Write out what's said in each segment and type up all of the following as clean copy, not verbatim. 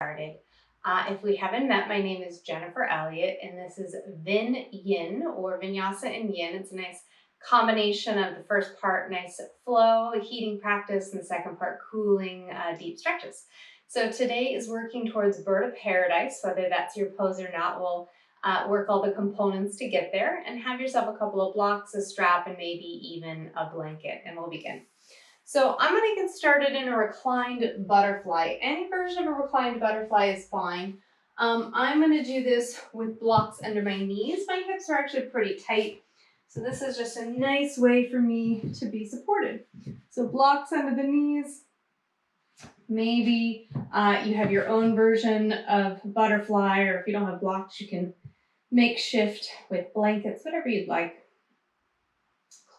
Started. If we haven't met, my name is Jennifer Elliott, and this is VinYin or Vinyasa and Yin. It's a nice combination of the first part, nice flow, heating practice, and the second part, cooling, deep stretches. So today is working towards bird of paradise, whether that's your pose or not. We'll work all the components to get there and have yourself a couple of blocks, a strap, and maybe even a blanket, and we'll begin. So I'm going to get started in a reclined butterfly. Any version of a reclined butterfly is fine. I'm going to do this with blocks under my knees. My hips are actually pretty tight, so this is just a nice way for me to be supported. So blocks under the knees. Maybe you have your own version of butterfly, or if you don't have blocks, you can makeshift with blankets, whatever you'd like.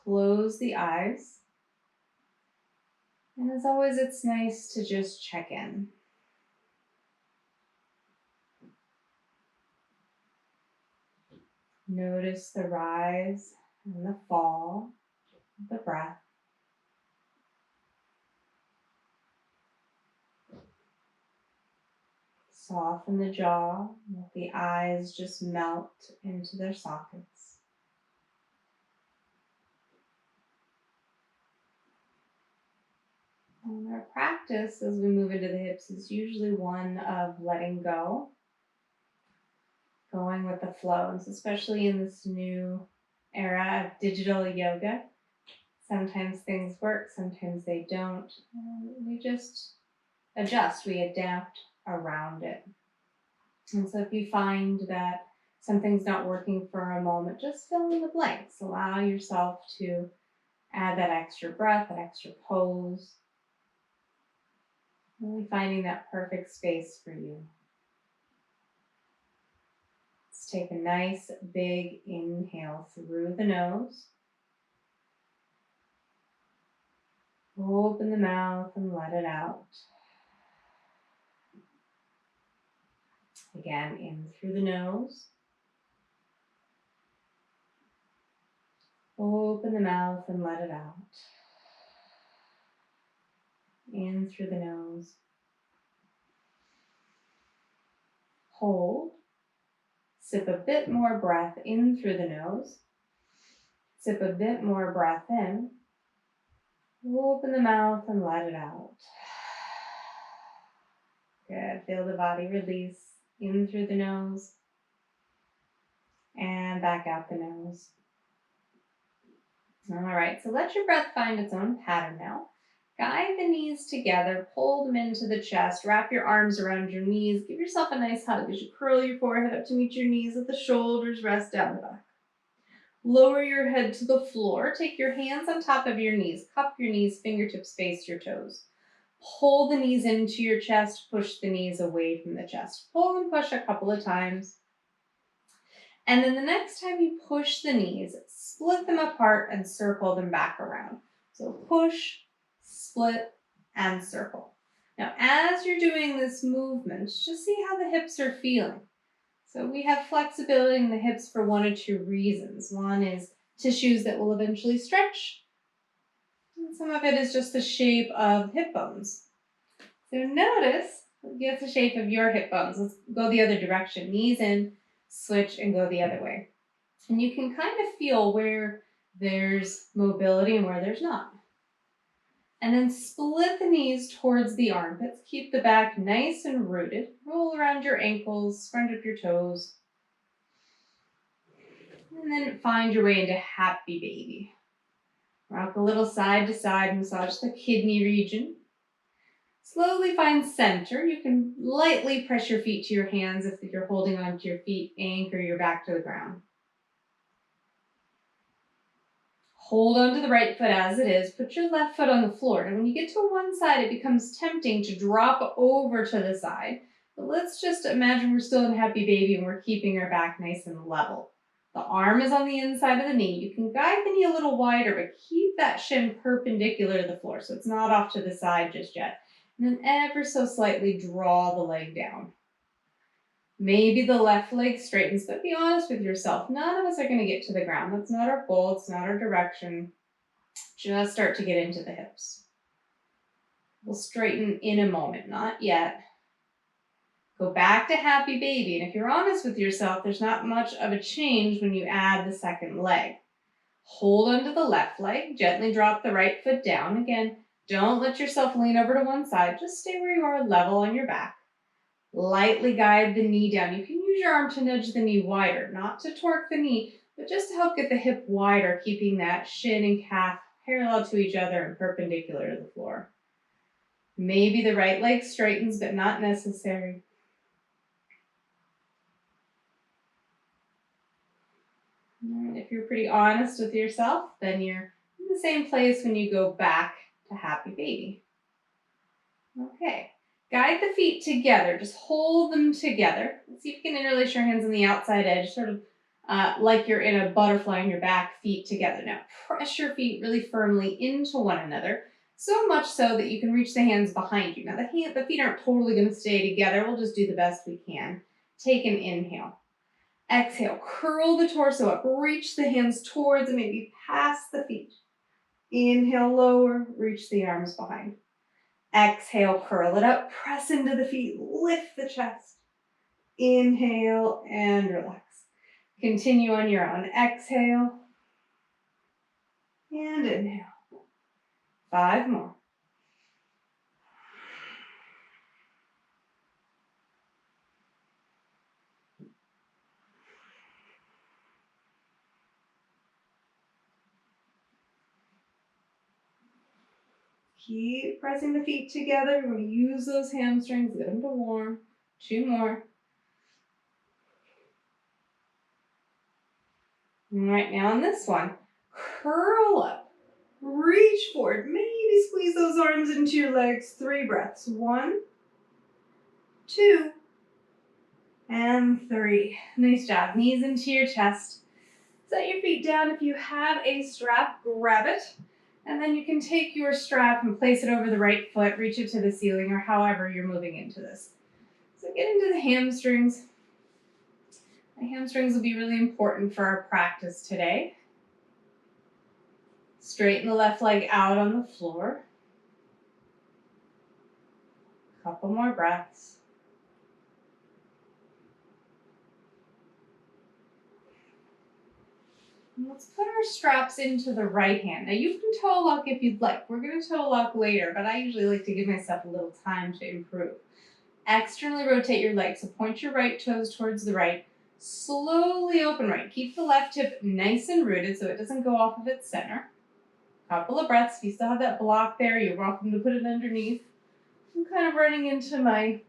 Close the eyes. And as always, it's nice to just check in. Notice the rise and the fall of the breath. Soften the jaw, let the eyes just melt into their sockets. And our practice as we move into the hips is usually one of letting go, going with the flow. And so especially in this new era of digital yoga, sometimes things work, sometimes they don't. We just adjust, we adapt around it. And so if you find that something's not working for a moment, just fill in the blanks. Allow yourself to add that extra breath, that extra pose. Really finding that perfect space for you. Let's take a nice big inhale through the nose. Open the mouth and let it out. Again, in through the nose. Open the mouth and let it out. In through the nose. Hold. Sip a bit more breath in through the nose. Sip a bit more breath in. Open the mouth and let it out. Good. Feel the body release in through the nose and back out the nose. All right, so let your breath find its own pattern now. Guide the knees together, pull them into the chest, wrap your arms around your knees, give yourself a nice hug as you curl your forehead up to meet your knees, let the shoulders rest down the back. Lower your head to the floor, take your hands on top of your knees, cup your knees, fingertips face your toes. Pull the knees into your chest, push the knees away from the chest. Pull and push a couple of times. And then the next time you push the knees, split them apart and circle them back around. So push, split, and circle. Now, as you're doing this movement, just see how the hips are feeling. So we have flexibility in the hips for one or two reasons. One is tissues that will eventually stretch. And some of it is just the shape of hip bones. So notice, get the shape of your hip bones. Let's go the other direction. Knees in, switch, and go the other way. And you can kind of feel where there's mobility and where there's not. And then split the knees towards the armpits. Keep the back nice and rooted. Roll around your ankles, scrunch up your toes. And then find your way into happy baby. Rock a little side to side, massage the kidney region. Slowly find center. You can lightly press your feet to your hands if you're holding onto your feet. Anchor your back to the ground. Hold onto the right foot as it is. Put your left foot on the floor. And when you get to one side, it becomes tempting to drop over to the side. But let's just imagine we're still in happy baby and we're keeping our back nice and level. The arm is on the inside of the knee. You can guide the knee a little wider, but keep that shin perpendicular to the floor so it's not off to the side just yet. And then ever so slightly draw the leg down. Maybe the left leg straightens, but be honest with yourself. None of us are going to get to the ground. That's not our goal. It's not our direction. Just start to get into the hips. We'll straighten in a moment, not yet. Go back to happy baby. And if you're honest with yourself, there's not much of a change when you add the second leg. Hold onto the left leg, gently drop the right foot down. Again, don't let yourself lean over to one side. Just stay where you are, level on your back. Lightly guide the knee down. You can use your arm to nudge the knee wider, not to torque the knee, but just to help get the hip wider, keeping that shin and calf parallel to each other and perpendicular to the floor. Maybe the right leg straightens, but not necessary. And if you're pretty honest with yourself, then you're in the same place when you go back to happy baby. Okay, guide the feet together. Just hold them together. Let's see if you can interlace your hands on the outside edge, sort of like you're in a butterfly on your back, feet together. Now press your feet really firmly into one another, so much so that you can reach the hands behind you. Now the feet aren't totally going to stay together. We'll just do the best we can. Take an inhale. Exhale, curl the torso up, reach the hands towards and maybe past the feet. Inhale, lower, reach the arms behind. Exhale, curl it up, press into the feet, lift the chest. Inhale and relax. Continue on your own. Exhale and inhale. 5 more. Keep pressing the feet together. We're going to use those hamstrings, get them to warm. 2 more. All right, now on this one, curl up, reach forward, maybe squeeze those arms into your legs. 3 breaths. 1, 2, and 3. Nice job. Knees into your chest. Set your feet down. If you have a strap, grab it. And then you can take your strap and place it over the right foot, reach it to the ceiling, or however you're moving into this. So get into the hamstrings. The hamstrings will be really important for our practice today. Straighten the left leg out on the floor. Couple more breaths. Let's put our straps into the right hand. Now you can toe lock if you'd like. We're going to toe lock later, but I usually like to give myself a little time to improve. Externally rotate your legs, so point your right toes towards the right. Slowly open right. Keep the left hip nice and rooted so it doesn't go off of its center. Couple of breaths. If you still have that block there, you're welcome to put it underneath. I'm kind of running into my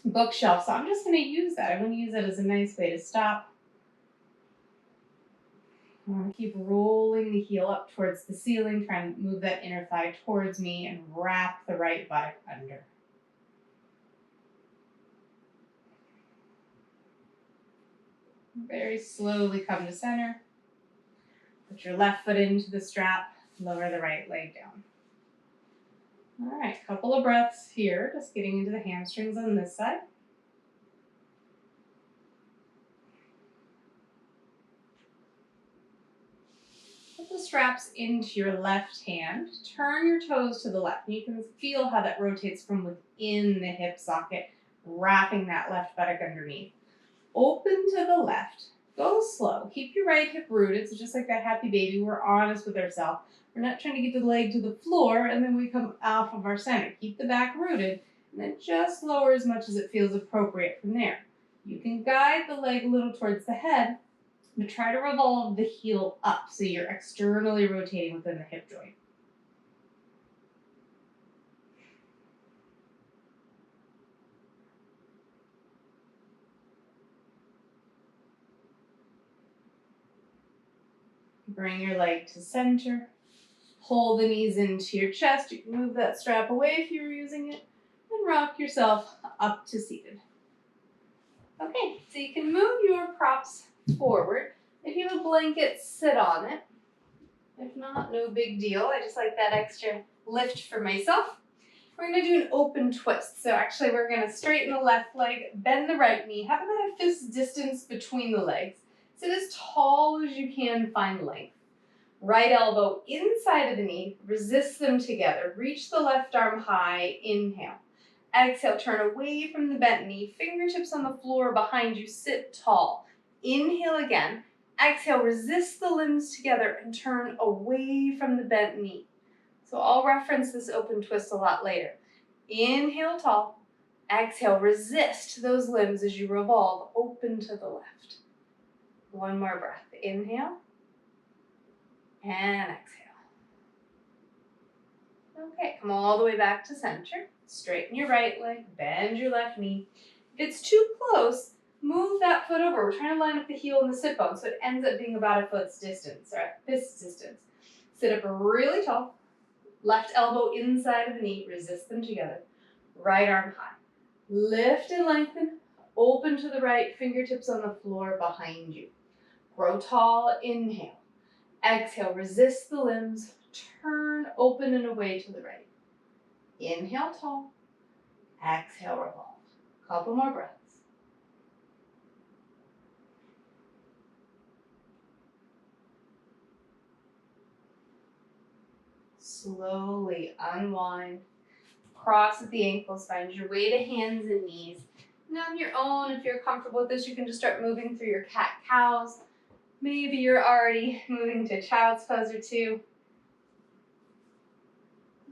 bookshelf, so I'm just going to use that. I'm going to use it as a nice way to stop. I want to keep rolling the heel up towards the ceiling, trying to move that inner thigh towards me and wrap the right buttock under. Very slowly come to center. Put your left foot into the strap, lower the right leg down. All right, couple of breaths here, just getting into the hamstrings on this side. Put the straps into your left hand. Turn your toes to the left. And you can feel how that rotates from within the hip socket, wrapping that left buttock underneath. Open to the left. Go slow. Keep your right hip rooted. So just like that happy baby, we're honest with ourselves. We're not trying to get the leg to the floor and then we come off of our center. Keep the back rooted and then just lower as much as it feels appropriate from there. You can guide the leg a little towards the head, but try to revolve the heel up so you're externally rotating within the hip joint. Bring your leg to center. Hold the knees into your chest. You can move that strap away if you were using it. And rock yourself up to seated. Okay, so you can move your props forward. If you have a blanket, sit on it. If not, no big deal. I just like that extra lift for myself. We're going to do an open twist. So actually we're going to straighten the left leg, bend the right knee, have about a fist distance between the legs. Sit as tall as you can, find length. Right elbow inside of the knee, resist them together. Reach the left arm high, inhale. Exhale, turn away from the bent knee. Fingertips on the floor behind you. Sit tall. Inhale again. Exhale, resist the limbs together and turn away from the bent knee. So I'll reference this open twist a lot later. Inhale tall. Exhale, resist those limbs as you revolve, open to the left. One more breath. Inhale and exhale. Okay, come all the way back to center. Straighten your right leg, bend your left knee. If it's too close, move that foot over. We're trying to line up the heel and the sit bone, so it ends up being about a foot's distance, or a fist's distance. Sit up really tall. Left elbow inside of the knee, resist them together. Right arm high. Lift and lengthen. Open to the right, fingertips on the floor behind you. Grow tall, inhale. Exhale, resist the limbs. Turn open and away to the right. Inhale tall. Exhale, revolve. Couple more breaths. Slowly unwind. Cross at the ankles. Find your way to hands and knees. And on your own, if you're comfortable with this, you can just start moving through your cat-cows. Maybe you're already moving to child's pose or two.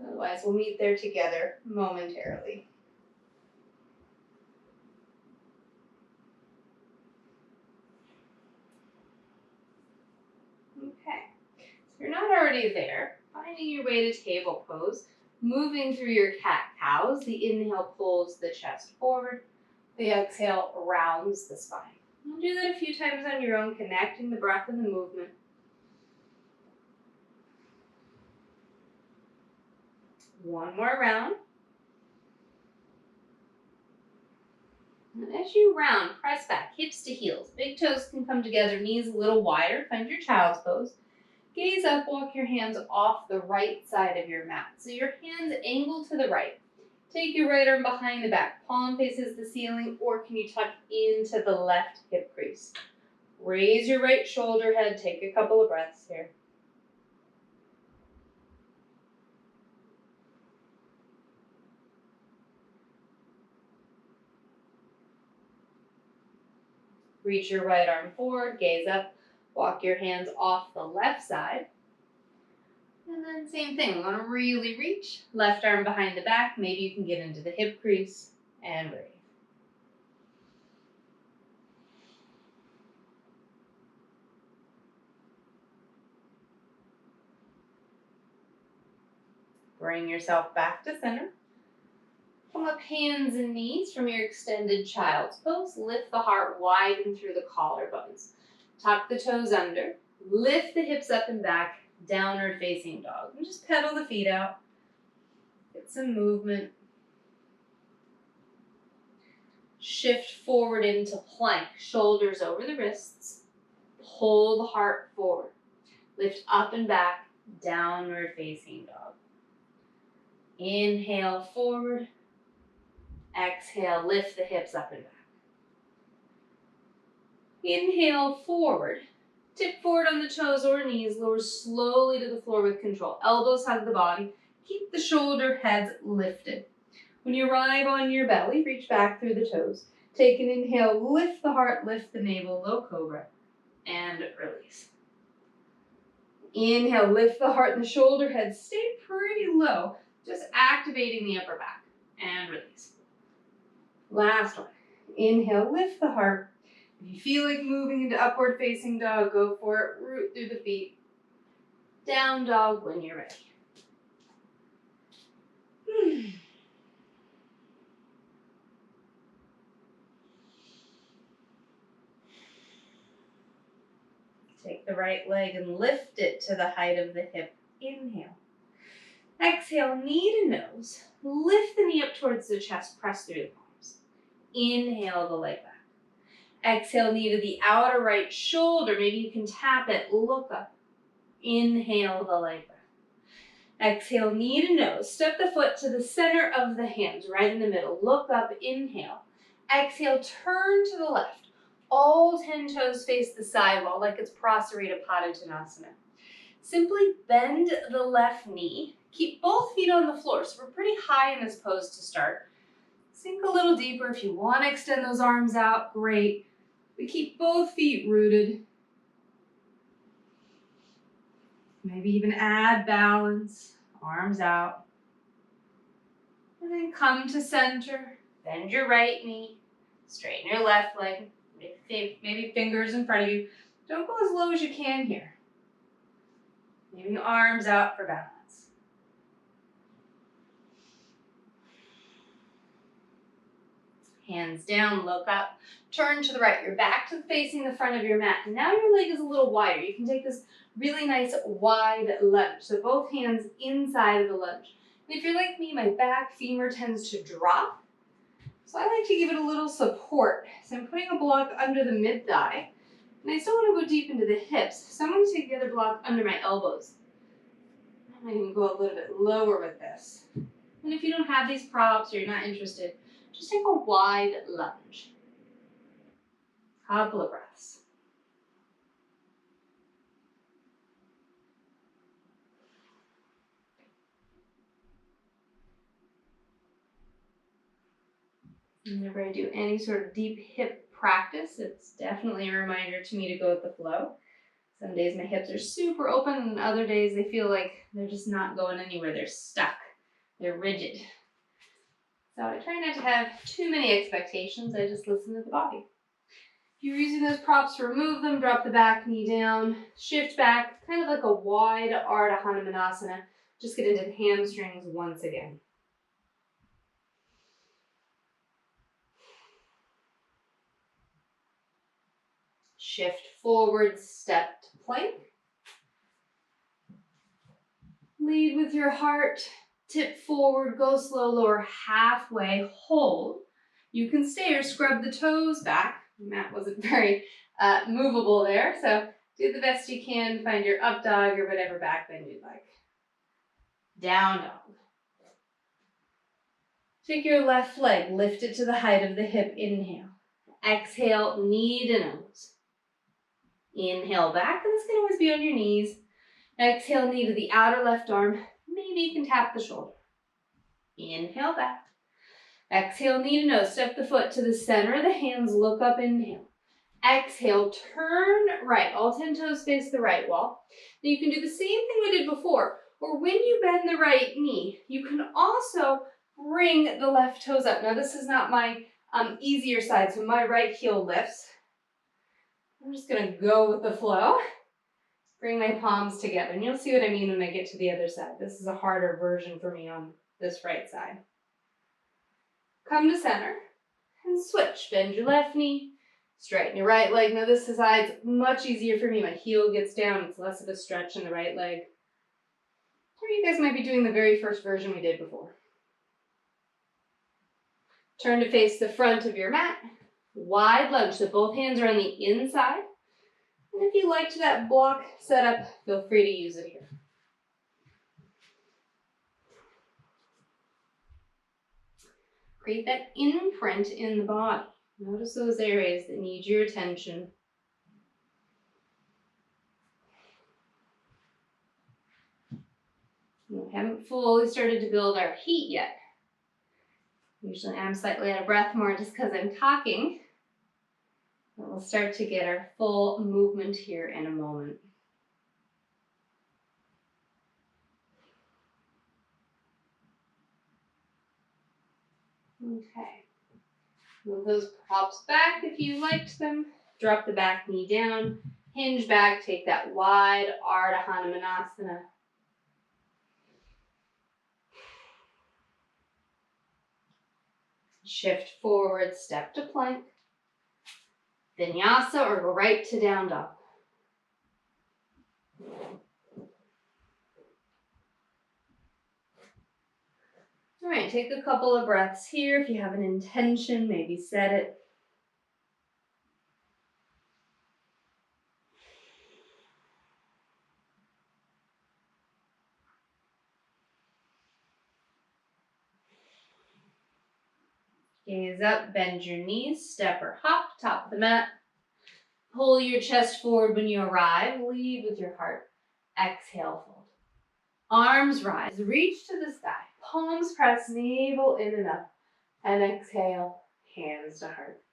Otherwise, we'll meet there together momentarily. Okay, so if you're not already there, finding your way to table pose, moving through your cat-cows. The inhale pulls the chest forward. The exhale rounds the spine. You'll do that a few times on your own, connecting the breath and the movement. One more round. And as you round, press back, hips to heels. Big toes can come together, knees a little wider. Find your child's pose. Gaze up, walk your hands off the right side of your mat. So your hands angle to the right. Take your right arm behind the back. Palm faces the ceiling, or can you tuck into the left hip crease? Raise your right shoulder head. Take a couple of breaths here. Reach your right arm forward, gaze up, walk your hands off the left side. And then same thing, we want to really reach. Left arm behind the back, maybe you can get into the hip crease and breathe. Bring yourself back to center. Come up hands and knees from your extended child's pose. Lift the heart, widen through the collarbones. Tuck the toes under. Lift the hips up and back. Downward facing dog. And just pedal the feet out. Get some movement. Shift forward into plank. Shoulders over the wrists. Pull the heart forward. Lift up and back. Downward facing dog. Inhale forward. Exhale, lift the hips up and back. Inhale forward. Tip forward on the toes or knees. Lower slowly to the floor with control. Elbows hug the body. Keep the shoulder heads lifted. When you arrive on your belly, reach back through the toes. Take an inhale, lift the heart, lift the navel, low cobra, and release. Inhale, lift the heart and the shoulder heads. Stay pretty low, just activating the upper back, and release. Last one. Inhale, lift the heart. If you feel like moving into upward facing dog, go for it. Root through the feet. Down dog when you're ready. Take the right leg and lift it to the height of the hip. Inhale. Exhale, knee to nose. Lift the knee up towards the chest. Press through the palms. Inhale the leg back. Exhale, knee to the outer right shoulder. Maybe you can tap it. Look up. Inhale the leg back. Exhale, knee to nose. Step the foot to the center of the hands, right in the middle. Look up. Inhale. Exhale, turn to the left. All 10 toes face the sidewall like it's Prasarita Padottanasana. Simply bend the left knee. Keep both feet on the floor. So we're pretty high in this pose to start. Sink a little deeper. If you want to extend those arms out, great. We keep both feet rooted. Maybe even add balance, arms out. And then come to center. Bend your right knee. Straighten your left leg. Maybe fingers in front of you. Don't go as low as you can here. Maybe arms out for balance. Hands down, look up, turn to the right. You're back to facing the front of your mat. Now your leg is a little wider. You can take this really nice wide lunge. So both hands inside of the lunge. And if you're like me, my back femur tends to drop. So I like to give it a little support. So I'm putting a block under the mid-thigh. And I still want to go deep into the hips. So I'm going to take the other block under my elbows. I might even go a little bit lower with this. And if you don't have these props or you're not interested, just take a wide lunge. Couple of breaths. Whenever I do any sort of deep hip practice, it's definitely a reminder to me to go with the flow. Some days my hips are super open, and other days they feel like they're just not going anywhere. They're stuck. They're rigid. So I try not to have too many expectations. I just listen to the body. If you're using those props, remove them, drop the back knee down, shift back, kind of like a wide Ardha Hanumanasana. Just get into the hamstrings once again. Shift forward, step to plank. Lead with your heart. Tip forward, go slow, lower halfway, hold. You can stay or scrub the toes back. The mat wasn't very movable there, so do the best you can. Find your up dog or whatever back bend you'd like. Down dog. Take your left leg, lift it to the height of the hip, inhale. Exhale, knee to nose. Inhale back, and this can always be on your knees. Exhale, knee to the outer left arm. Maybe you can tap the shoulder. Inhale back. Exhale, knee to nose. Step the foot to the center of the hands. Look up, inhale. Exhale, turn right. All 10 toes face the right wall. Now you can do the same thing we did before, or when you bend the right knee, you can also bring the left toes up. Now this is not my easier side, so my right heel lifts. I'm just gonna go with the flow. Bring my palms together, and you'll see what I mean when I get to the other side. This is a harder version for me on this right side. Come to center and switch. Bend your left knee, straighten your right leg. Now this side's much easier for me. My heel gets down. It's less of a stretch in the right leg. Or you guys might be doing the very first version we did before. Turn to face the front of your mat. Wide lunge, so both hands are on the inside. And if you liked that block setup, feel free to use it here. Create that imprint in the body. Notice those areas that need your attention. We haven't fully started to build our heat yet. Usually I'm slightly out of breath more just because I'm talking. But we'll start to get our full movement here in a moment. Okay. Move those props back if you liked them. Drop the back knee down. Hinge back. Take that wide Ardha Hanumanasana. Shift forward, step to plank. Vinyasa, or go right to down dog. All right, take a couple of breaths here. If you have an intention, maybe set it. Gaze up, bend your knees, step or hop, top of the mat. Pull your chest forward when you arrive. Lead with your heart. Exhale, fold. Arms rise, reach to the sky. Palms press, navel in and up. And exhale, hands to heart.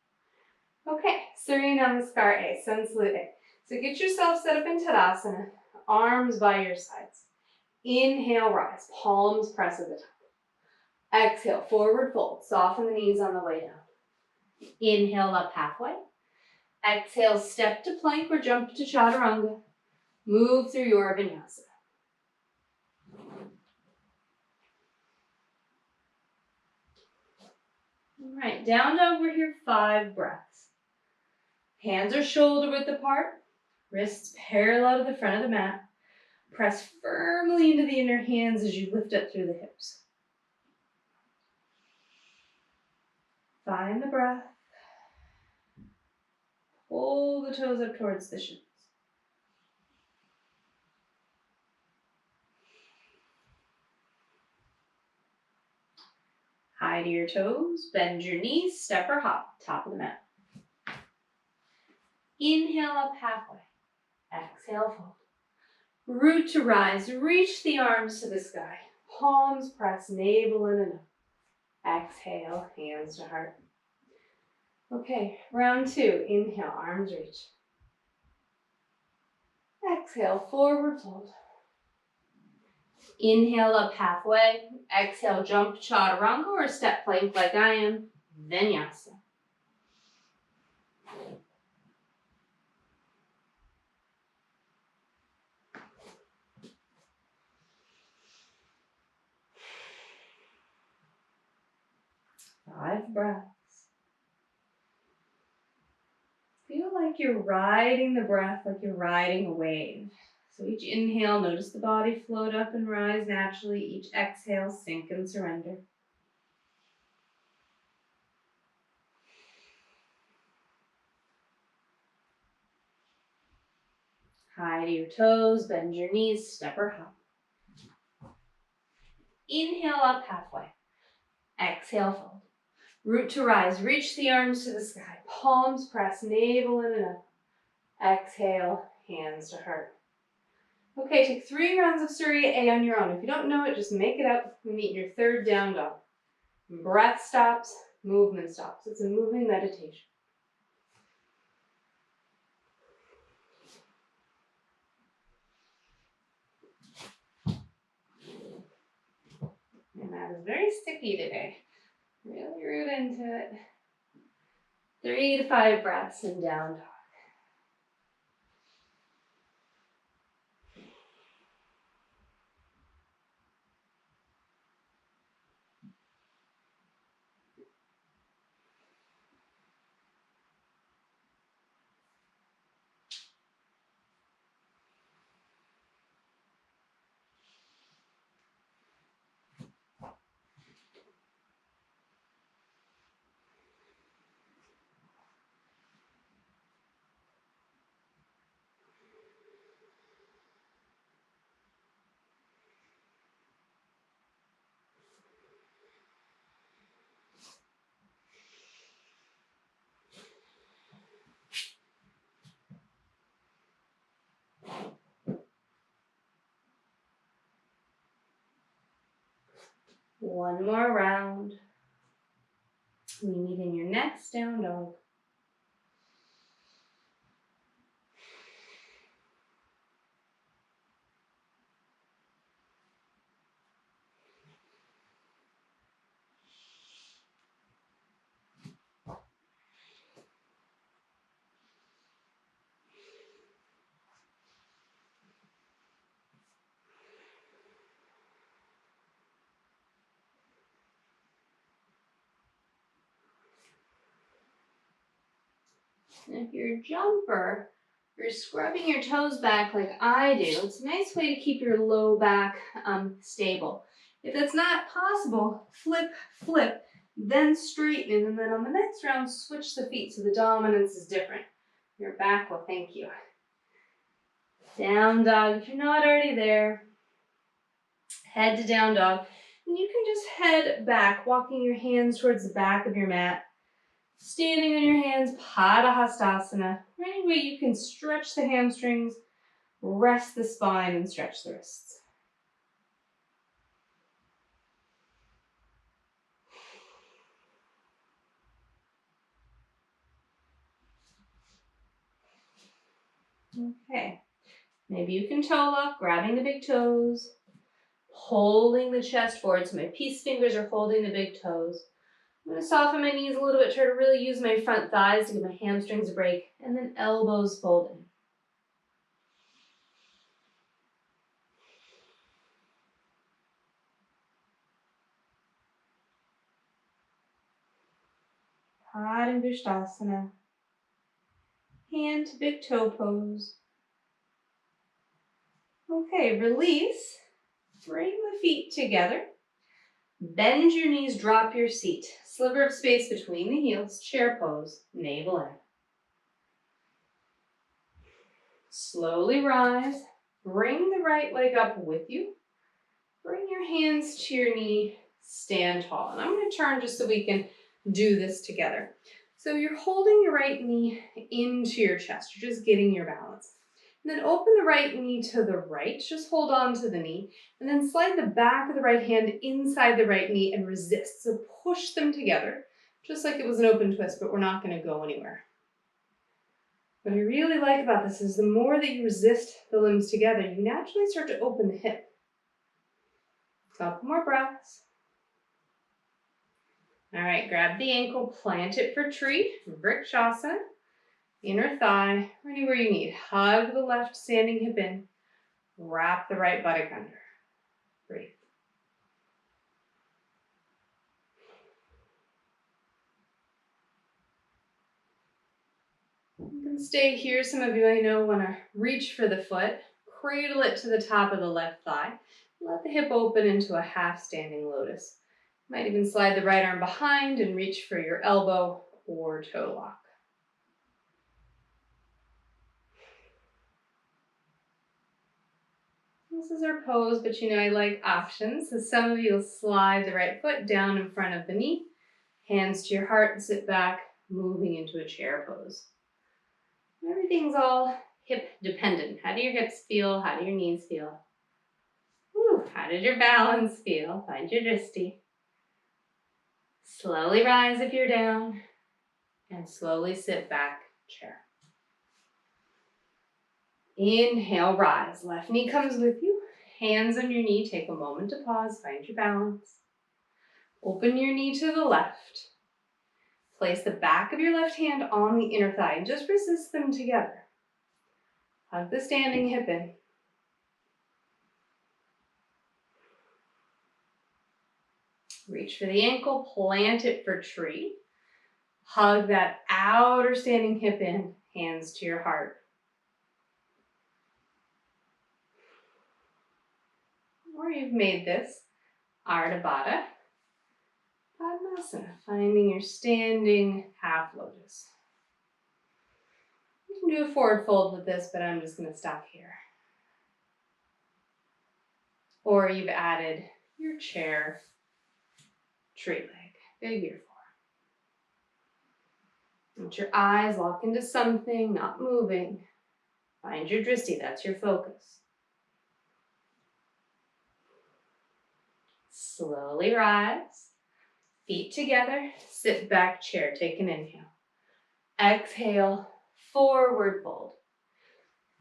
Okay, Surya Namaskar A, Sun Salute A. So get yourself set up in Tadasana, arms by your sides. Inhale, rise, palms press at the top. Exhale, forward fold, soften the knees on the way down. Inhale, up halfway. Exhale, step to plank or jump to chaturanga. Move through your vinyasa. All right, down dog, we're here 5 breaths. Hands are shoulder width apart, wrists parallel to the front of the mat. Press firmly into the inner hands as you lift up through the hips. Find the breath. Pull the toes up towards the shins. High to your toes, bend your knees, step or hop, top of the mat. Inhale up halfway. Exhale, fold. Root to rise, reach the arms to the sky. Palms press, navel in and up. Exhale, hands to heart. Okay, round 2. Inhale, arms reach. Exhale, forward fold. Inhale up halfway. Exhale, jump chaturanga or step plank like I am. Vinyasa. Five breaths. Feel like you're riding the breath like you're riding a wave. So each inhale, notice the body float up and rise naturally. Each exhale, sink and surrender. High to your toes, bend your knees, step or hop. Inhale up halfway. Exhale, fold. Root to rise, reach the arms to the sky. Palms press, navel in and up. Exhale, hands to heart. Okay, take 3 rounds of Surya A on your own. If you don't know it, just make it up. We meet in your 3rd down dog. Breath stops, movement stops. It's a moving meditation. And that is very sticky today. Really root into it. 3 to 5 breaths and down dog. One more round. We meet in your next down dog. And if you're a jumper, you're scrubbing your toes back like I do. It's a nice way to keep your low back stable. If that's not possible, flip, flip, then straighten, and then on the next round, switch the feet so the dominance is different. Your back will thank you. Down dog, if you're not already there, head to down dog. And you can just head back, walking your hands towards the back of your mat. Standing on your hands, Padahastasana. Any way you can stretch the hamstrings, rest the spine, and stretch the wrists. Okay. Maybe you can toe lock, grabbing the big toes, holding the chest forward. So my peace fingers are holding the big toes. I'm going to soften my knees a little bit, try to really use my front thighs to give my hamstrings a break, and then elbows fold in. Tadasana. Hand to big toe pose. Okay, release. Bring the feet together. Bend your knees, drop your seat. Sliver of space between the heels, chair pose, navel in. Slowly rise. Bring the right leg up with you. Bring your hands to your knee, stand tall. And I'm going to turn just so we can do this together. So you're holding your right knee into your chest. You're just getting your balance. And then open the right knee to the right. Just hold on to the knee. And then slide the back of the right hand inside the right knee and resist. So push them together, just like it was an open twist, but we're not going to go anywhere. What I really like about this is the more that you resist the limbs together, you naturally start to open the hip. Couple more breaths. All right, grab the ankle, plant it for tree, Vrikshasana, inner thigh, or anywhere you need. Hug the left standing hip in, wrap the right buttock under. Breathe. You can stay here. Some of you I know want to reach for the foot, cradle it to the top of the left thigh. Let the hip open into a half standing lotus. Might even slide the right arm behind and reach for your elbow or toe lock. This is our pose, but you know I like options. So some of you will slide the right foot down in front of the knee, hands to your heart, sit back, moving into a chair pose. Everything's all hip dependent. How do your hips feel? How do your knees feel? Whew, how did your balance feel? Find your drishti. Slowly rise if you're down, and slowly sit back, chair. Inhale, rise. Left knee comes with you. Hands on your knee. Take a moment to pause. Find your balance. Open your knee to the left. Place the back of your left hand on the inner thigh and just resist them together. Hug the standing hip in. Reach for the ankle, plant it for tree. Hug that outer standing hip in, hands to your heart. Or you've made this Ardha Baddha Padmasana, finding your standing half lotus. You can do a forward fold with this, but I'm just going to stop here. Or you've added your chair tree leg, figure four. Let your eyes lock into something, not moving. Find your drishti, that's your focus. Slowly rise, feet together, sit back, chair, take an inhale. Exhale, forward fold.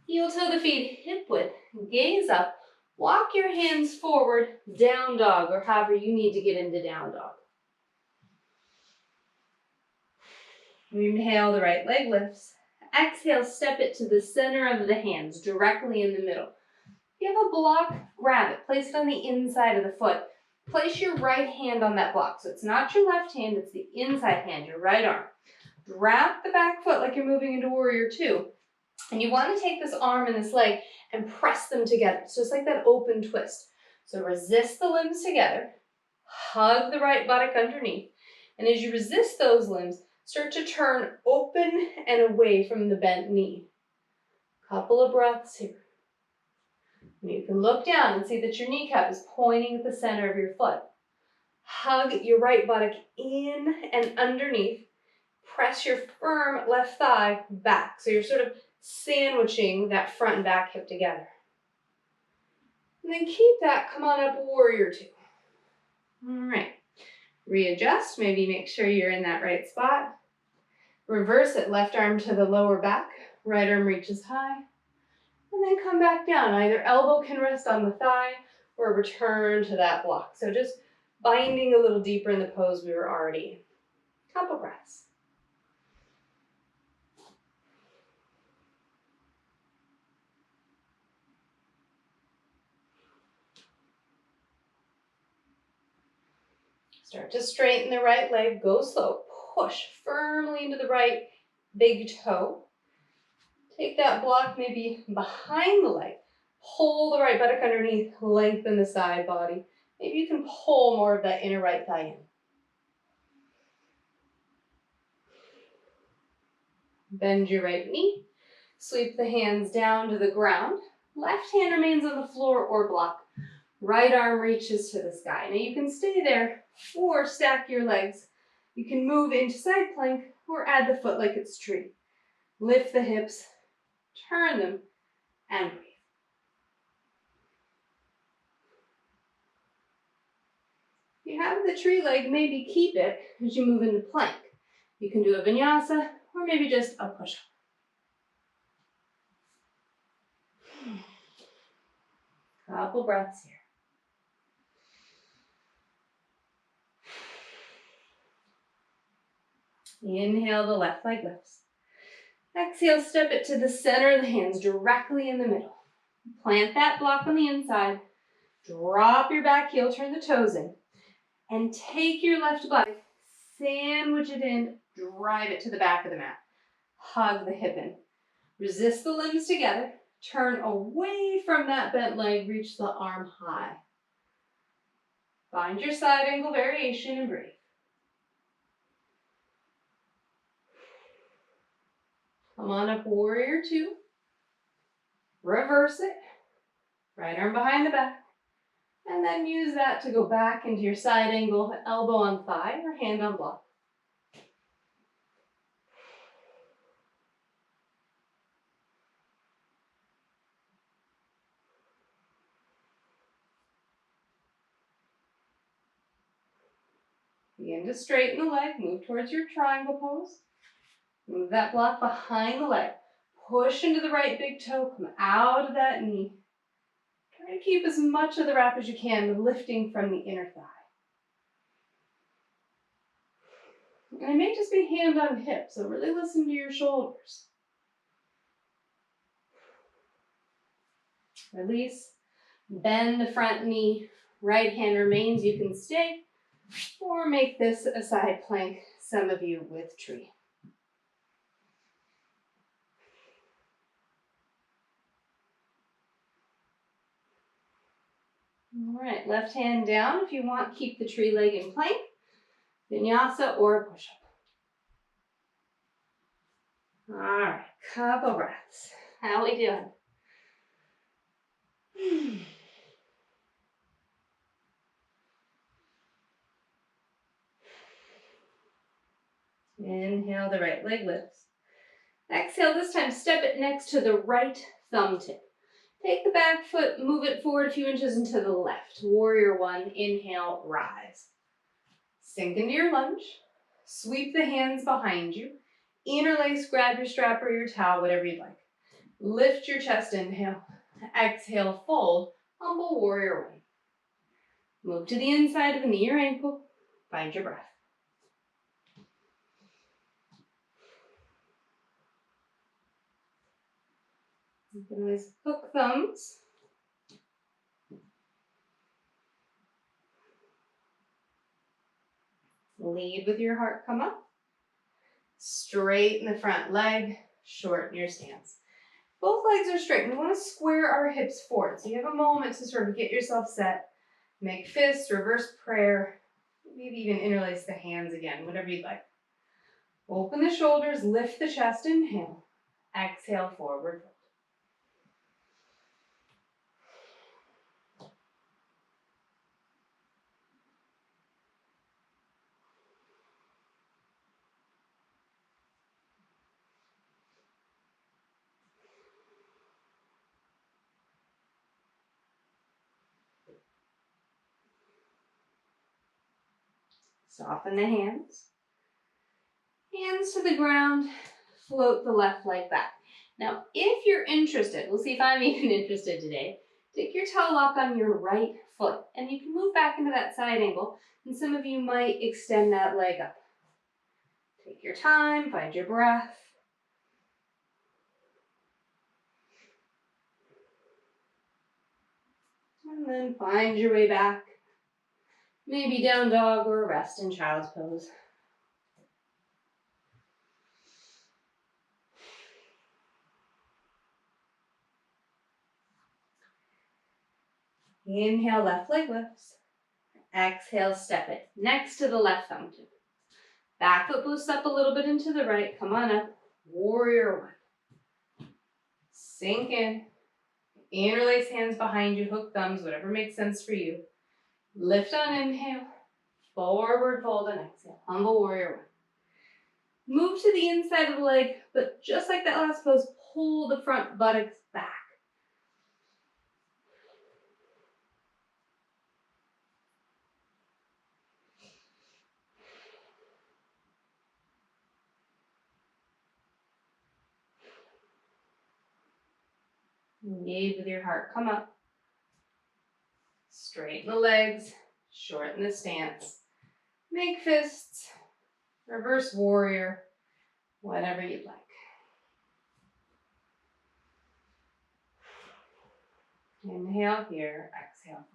Heel toe the feet, hip width, gaze up, walk your hands forward, down dog, or however you need to get into down dog. Inhale, the right leg lifts. Exhale, step it to the center of the hands, directly in the middle. If you have a block, grab it. Place it on the inside of the foot. Place your right hand on that block. So it's not your left hand, it's the inside hand, your right arm. Wrap the back foot like you're moving into warrior two. And you want to take this arm and this leg and press them together. It's just like that open twist. So resist the limbs together. Hug the right buttock underneath. And as you resist those limbs, start to turn open and away from the bent knee. Couple of breaths here. And you can look down and see that your kneecap is pointing at the center of your foot. Hug your right buttock in and underneath. Press your firm left thigh back. So you're sort of sandwiching that front and back hip together. And then keep that, come on up, warrior two. All right. Readjust, maybe make sure you're in that right spot. Reverse it, left arm to the lower back, right arm reaches high. And then come back down. Either elbow can rest on the thigh or return to that block. So just binding a little deeper in the pose we were already in. Couple breaths. Start to straighten the right leg. Go slow. Push firmly into the right big toe. Take that block maybe behind the leg. Pull the right buttock underneath. Lengthen the side body. Maybe you can pull more of that inner right thigh in. Bend your right knee. Sweep the hands down to the ground. Left hand remains on the floor or block. Right arm reaches to the sky. Now you can stay there or stack your legs. You can move into side plank or add the foot like it's tree. Lift the hips, turn them, and breathe. If you have the tree leg, maybe keep it as you move into plank. You can do a vinyasa or maybe just a push-up. Couple breaths here. Inhale, the left leg lifts. Exhale, step it to the center of the hands, directly in the middle. Plant that block on the inside. Drop your back heel, turn the toes in. And take your left leg, sandwich it in, drive it to the back of the mat. Hug the hip in. Resist the limbs together. Turn away from that bent leg, reach the arm high. Find your side angle variation and breathe. Come on up, warrior two. Reverse it. Right arm behind the back. And then use that to go back into your side angle, elbow on thigh or hand on block. Begin to straighten the leg, move towards your triangle pose. Move that block behind the leg. Push into the right big toe, come out of that knee. Try to keep as much of the wrap as you can, lifting from the inner thigh. And it may just be hand on hip, so really listen to your shoulders. Release, bend the front knee, right hand remains, you can stay, or make this a side plank, some of you with tree. All right, left hand down if you want, keep the tree leg in plank, vinyasa or a push-up. All right, couple breaths. How we doing? Inhale, the right leg lifts. Exhale, this time step it next to the right thumb tip. Take the back foot, move it forward a few inches into the left. Warrior one, inhale, rise. Sink into your lunge. Sweep the hands behind you. Interlace, grab your strap or your towel, whatever you'd like. Lift your chest, inhale. Exhale, fold, humble warrior one. Move to the inside of the knee or ankle. Find your breath. You can always hook thumbs. Lead with your heart, come up. Straighten the front leg, shorten your stance. Both legs are straight. We want to square our hips forward. So you have a moment to sort of get yourself set. Make fists, reverse prayer, maybe even interlace the hands again, whatever you'd like. Open the shoulders, lift the chest, inhale. Exhale, forward fold. Soften the hands. Hands to the ground, float the left leg back. Now, if you're interested, we'll see if I'm even interested today, take your toe lock on your right foot, and you can move back into that side angle, and some of you might extend that leg up. Take your time, find your breath. And then find your way back. Maybe down dog or rest in child's pose. Inhale, left leg lifts. Exhale, step it next to the left thumb tip. Back foot boosts up a little bit into the right. Come on up. Warrior one. Sink in. Interlace hands behind you, hook thumbs, whatever makes sense for you. Lift on inhale. Forward fold and exhale. Humble warrior one. Move to the inside of the leg, but just like that last pose, pull the front buttocks back. Engage with your heart. Come up. Straighten the legs. Shorten the stance. Make fists. Reverse warrior. Whatever you'd like. Inhale here. Exhale.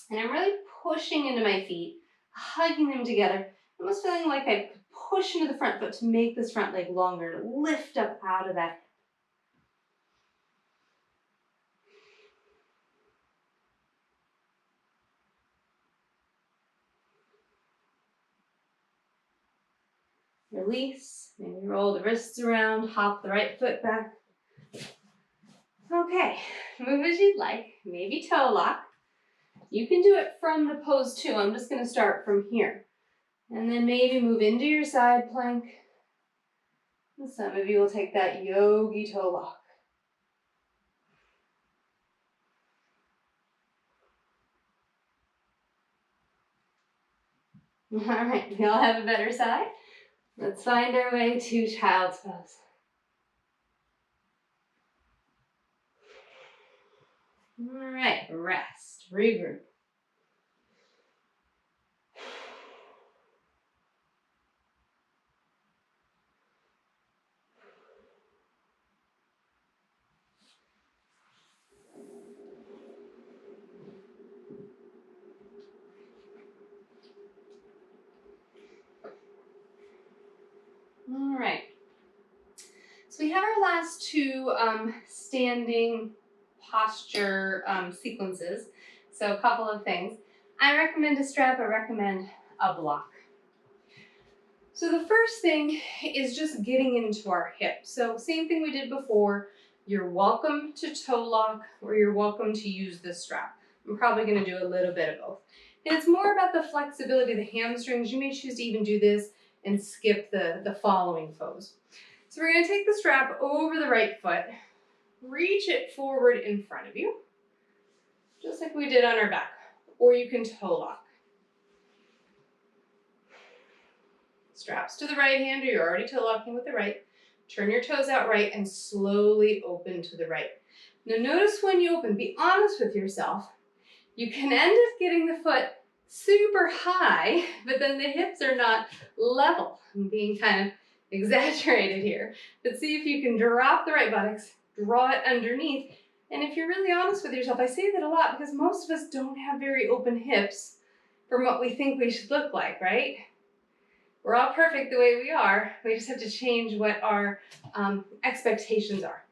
And I'm really pushing into my feet, hugging them together, almost feeling like I could push into the front foot to make this front leg longer, to lift up out of that. Release, maybe roll the wrists around, hop the right foot back. Okay, move as you'd like, maybe toe lock. You can do it from the pose too. I'm just gonna start from here. And then maybe move into your side plank. And some of you will take that yogi toe lock. All right, we all have a better side. Let's find our way to child's pose. All right, rest, regroup. All right. So we have our last two standing posture sequences. So a couple of things. I recommend a strap, I recommend a block. So the first thing is just getting into our hip. So same thing we did before. You're welcome to toe lock or you're welcome to use this strap. I'm probably going to do a little bit of both. And it's more about the flexibility of the hamstrings. You may choose to even do this and skip the following pose. So we're going to take the strap over the right foot, reach it forward in front of you, just like we did on our back, or you can toe lock. Straps to the right hand, or you're already toe locking with the right. Turn your toes out right and slowly open to the right. Now notice when you open, be honest with yourself. You can end up getting the foot super high, but then the hips are not level. I'm being kind of exaggerated here. But see if you can drop the right buttocks, draw it underneath. And if you're really honest with yourself, I say that a lot because most of us don't have very open hips from what we think we should look like, right? We're all perfect the way we are. We just have to change what our expectations are.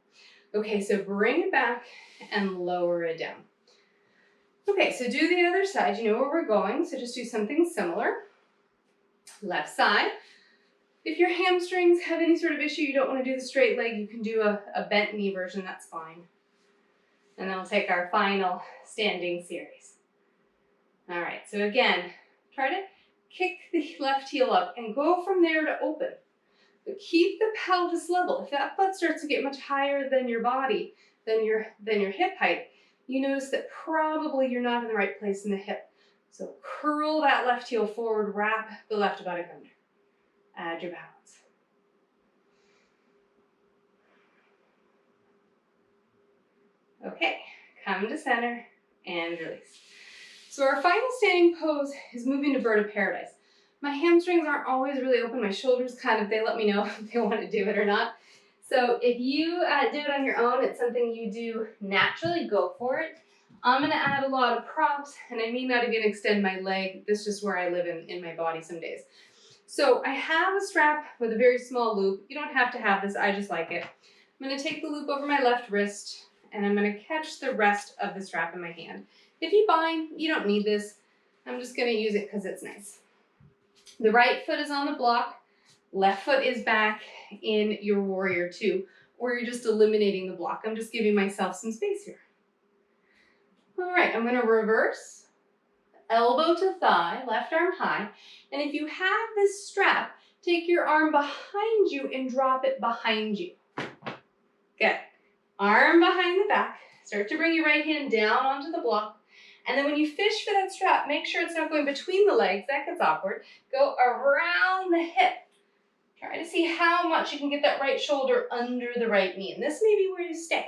Okay, so bring it back and lower it down. Okay, so do the other side. You know where we're going, so just do something similar. Left side. If your hamstrings have any sort of issue, you don't want to do the straight leg, you can do a bent knee version, that's fine. And then we'll take our final standing series. All right, so again, try to kick the left heel up and go from there to open. But keep the pelvis level. If that butt starts to get much higher than your body, than your hip height, you notice that probably you're not in the right place in the hip. So curl that left heel forward, wrap the left buttock under. Add your balance. Okay, come to center and release. So our final standing pose is moving to bird of paradise. My hamstrings aren't always really open. My shoulders they let me know if they want to do it or not. So if you do it on your own, it's something you do naturally, go for it. I'm gonna add a lot of props, and I may not even extend my leg. This is just where I live in my body some days. So I have a strap with a very small loop. You don't have to have this, I just like it. I'm gonna take the loop over my left wrist, and I'm gonna catch the rest of the strap in my hand. If you bind, you don't need this. I'm just gonna use it because it's nice. The right foot is on the block, left foot is back in your warrior two, or you're just eliminating the block. I'm just giving myself some space here. All right, I'm gonna reverse, elbow to thigh, left arm high, and if you have this strap, take your arm behind you and drop it behind you. Good. Arm behind the back, start to bring your right hand down onto the block, and then when you fish for that strap, make sure it's not going between the legs, that gets awkward. Go around the hip. Try to see how much you can get that right shoulder under the right knee, and this may be where you stay.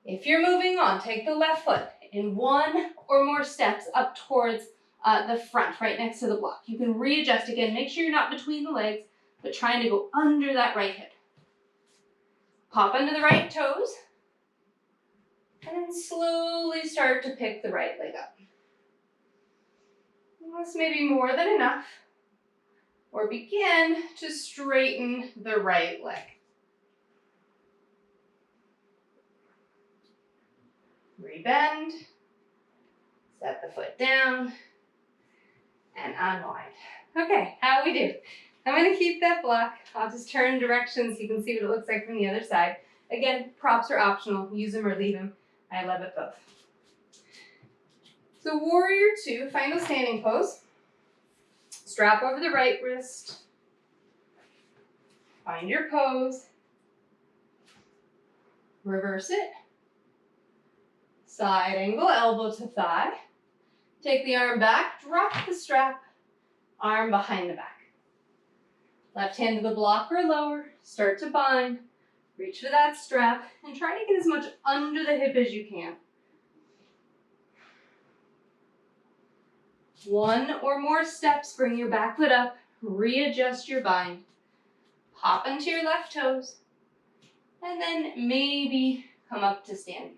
If you're moving on, take the left foot in one or more steps up towards the front, right next to the block. You can readjust again. Make sure you're not between the legs, but trying to go under that right hip. Pop under the right toes, and then slowly start to pick the right leg up. This may be more than enough, or begin to straighten the right leg. Rebend, set the foot down, and unwind. Okay, how we do? I'm going to keep that block. I'll just turn directions so you can see what it looks like from the other side. Again, props are optional. Use them or leave them. I love it both. So warrior two, final standing pose. Strap over the right wrist. Find your pose. Reverse it. Side angle, elbow to thigh. Take the arm back, drop the strap, arm behind the back. Left hand to the block or lower, start to bind, reach for that strap, and try to get as much under the hip as you can. One or more steps, bring your back foot up, readjust your bind, pop into your left toes, and then maybe come up to standing.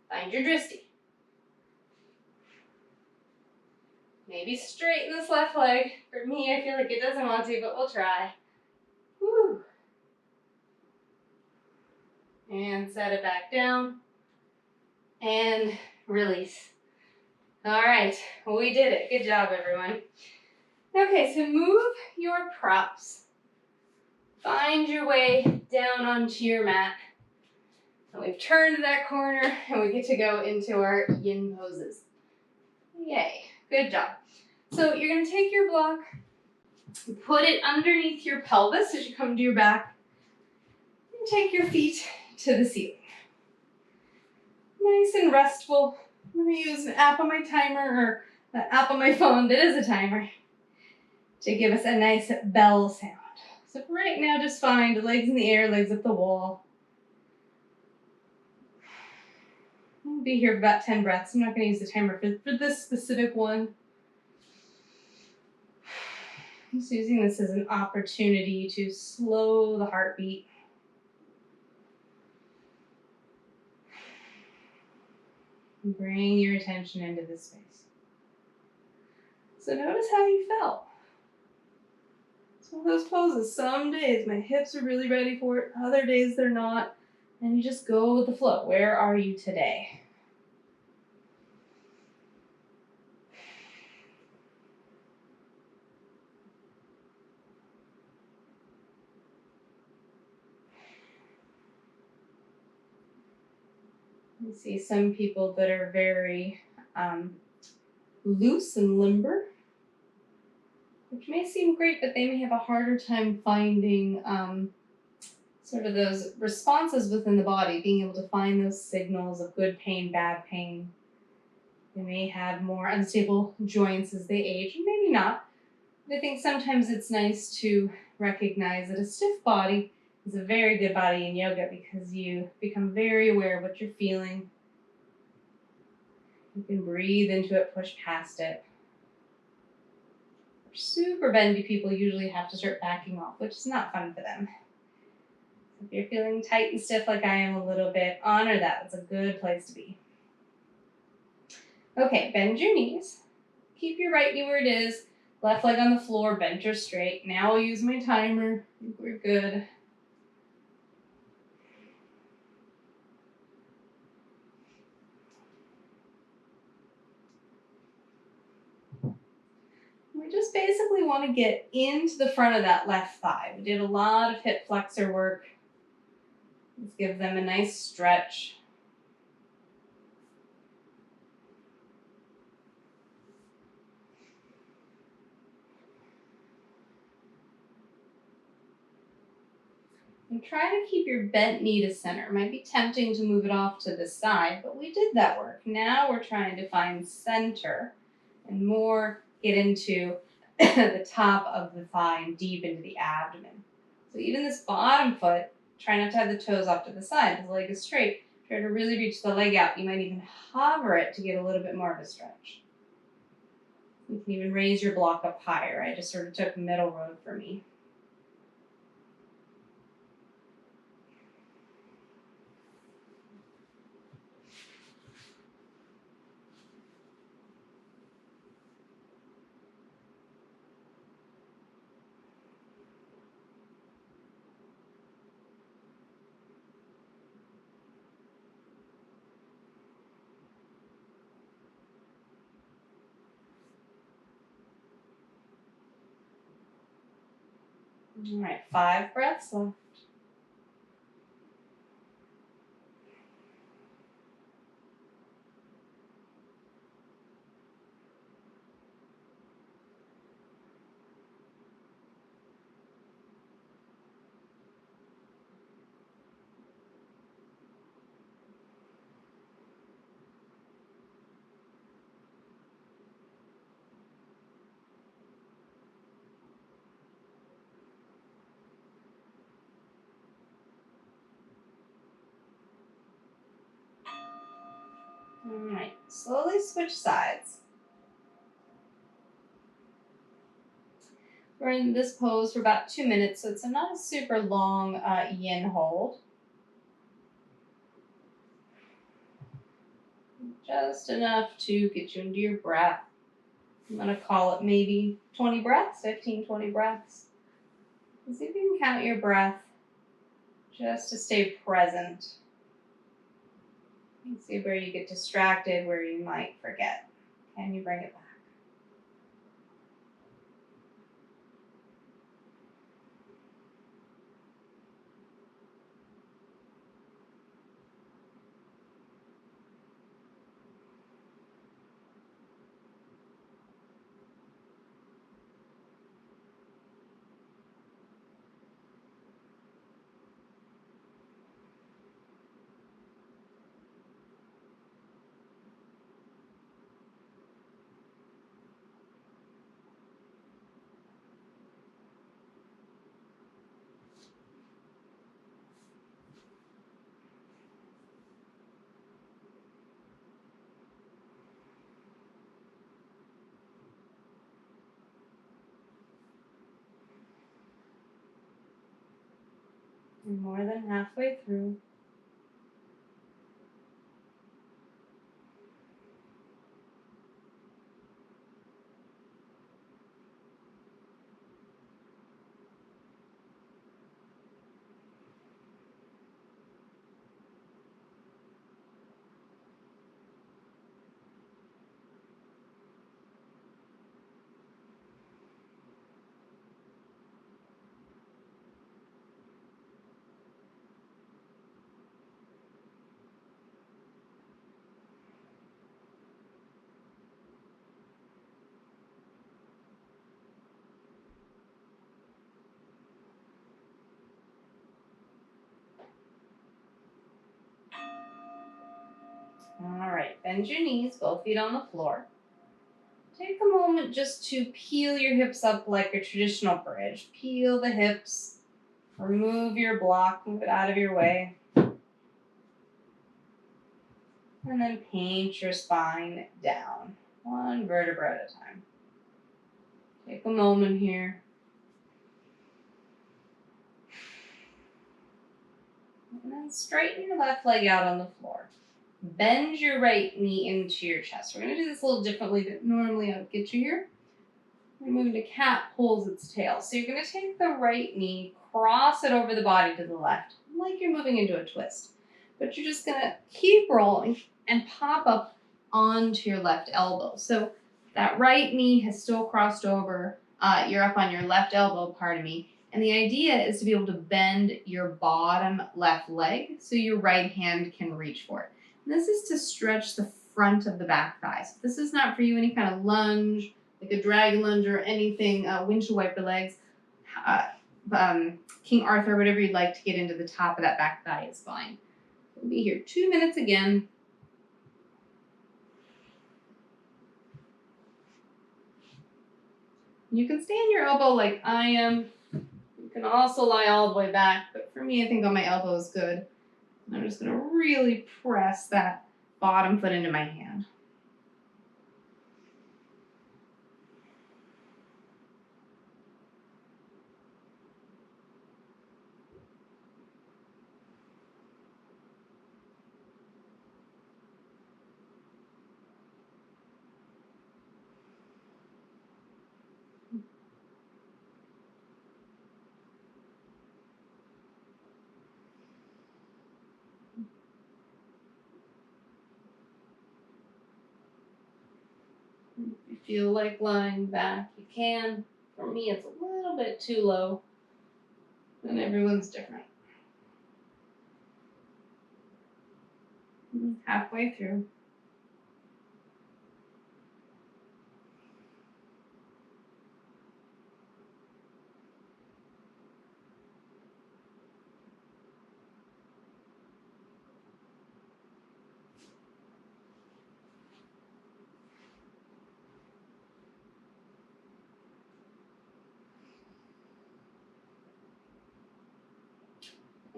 Find your drishti. Maybe straighten this left leg. For me, I feel like it doesn't want to, but we'll try. Woo. And set it back down. And release. All right, we did it. Good job, everyone. Okay, so move your props. Find your way down onto your mat. And we've turned that corner, and we get to go into our yin poses. Yay, good job. So you're going to take your block, put it underneath your pelvis as you come to your back, and take your feet to the ceiling. Nice and restful. I'm going to use an app on my timer, or an app on my phone that is a timer, to give us a nice bell sound. So for right now, just find legs in the air, legs up the wall. I'll be here for about 10 breaths. I'm not going to use the timer for this specific one. I'm just using this as an opportunity to slow the heartbeat. Bring your attention into this space. So notice how you felt. It's one of those poses. Some days my hips are really ready for it. Other days they're not. And you just go with the flow. Where are you today? You see some people that are very loose and limber, which may seem great, but they may have a harder time finding sort of those responses within the body, being able to find those signals of good pain, bad pain. They may have more unstable joints as they age, and maybe not. But I think sometimes it's nice to recognize that a stiff body It's a very good body in yoga because you become very aware of what you're feeling. You can breathe into it, push past it. Super bendy people usually have to start backing off, which is not fun for them. So if you're feeling tight and stiff like I am a little bit, honor that. It's a good place to be. Okay, bend your knees. Keep your right knee where it is. Left leg on the floor, bent or straight. Now I'll use my timer. I think we're good. We just basically want to get into the front of that left thigh. We did a lot of hip flexor work. Let's give them a nice stretch. And try to keep your bent knee to center. It might be tempting to move it off to the side, but we did that work. Now we're trying to find center and more get into the top of the thigh and deep into the abdomen. So even this bottom foot, try not to have the toes off to the side. The leg is straight. Try to really reach the leg out. You might even hover it to get a little bit more of a stretch. You can even raise your block up higher. I just sort of took middle road for me. All right, 5 breaths left. All right, slowly switch sides. We're in this pose for about 2 minutes, so it's not a super long yin hold. Just enough to get you into your breath. I'm going to call it maybe 20 breaths, 15, 20 breaths. See if you can count your breath just to stay present. You see where you get distracted, where you might forget. Can you bring it back? You're more than halfway through. All right, bend your knees, both feet on the floor. Take a moment just to peel your hips up like a traditional bridge. Peel the hips, Remove your block, move it out of your way. And then paint your spine down, one vertebra at a time. Take a moment here. And then straighten your left leg out on the floor. Bend your right knee into your chest. We're going to do this a little differently than normally I would get you here. We're moving to cat pulls its tail. So you're going to take the right knee, cross it over the body to the left, like you're moving into a twist. But you're just going to keep rolling and pop up onto your left elbow. So that right knee has still crossed over. You're up on your left elbow, pardon me. And the idea is to be able to bend your bottom left leg so your right hand can reach for it. And this is to stretch the front of the back thigh. So this is not for you any kind of lunge, like a dragon lunge or anything, windshield wiper legs, King Arthur, whatever you'd like to get into the top of that back thigh is fine. We'll be here 2 minutes again. You can stay on your elbow like I am. You can also lie all the way back, but for me, I think on my elbow is good. And I'm just going to really press that bottom foot into my hand. If you feel like lying back, you can. For me, it's a little bit too low, and everyone's different. Halfway through.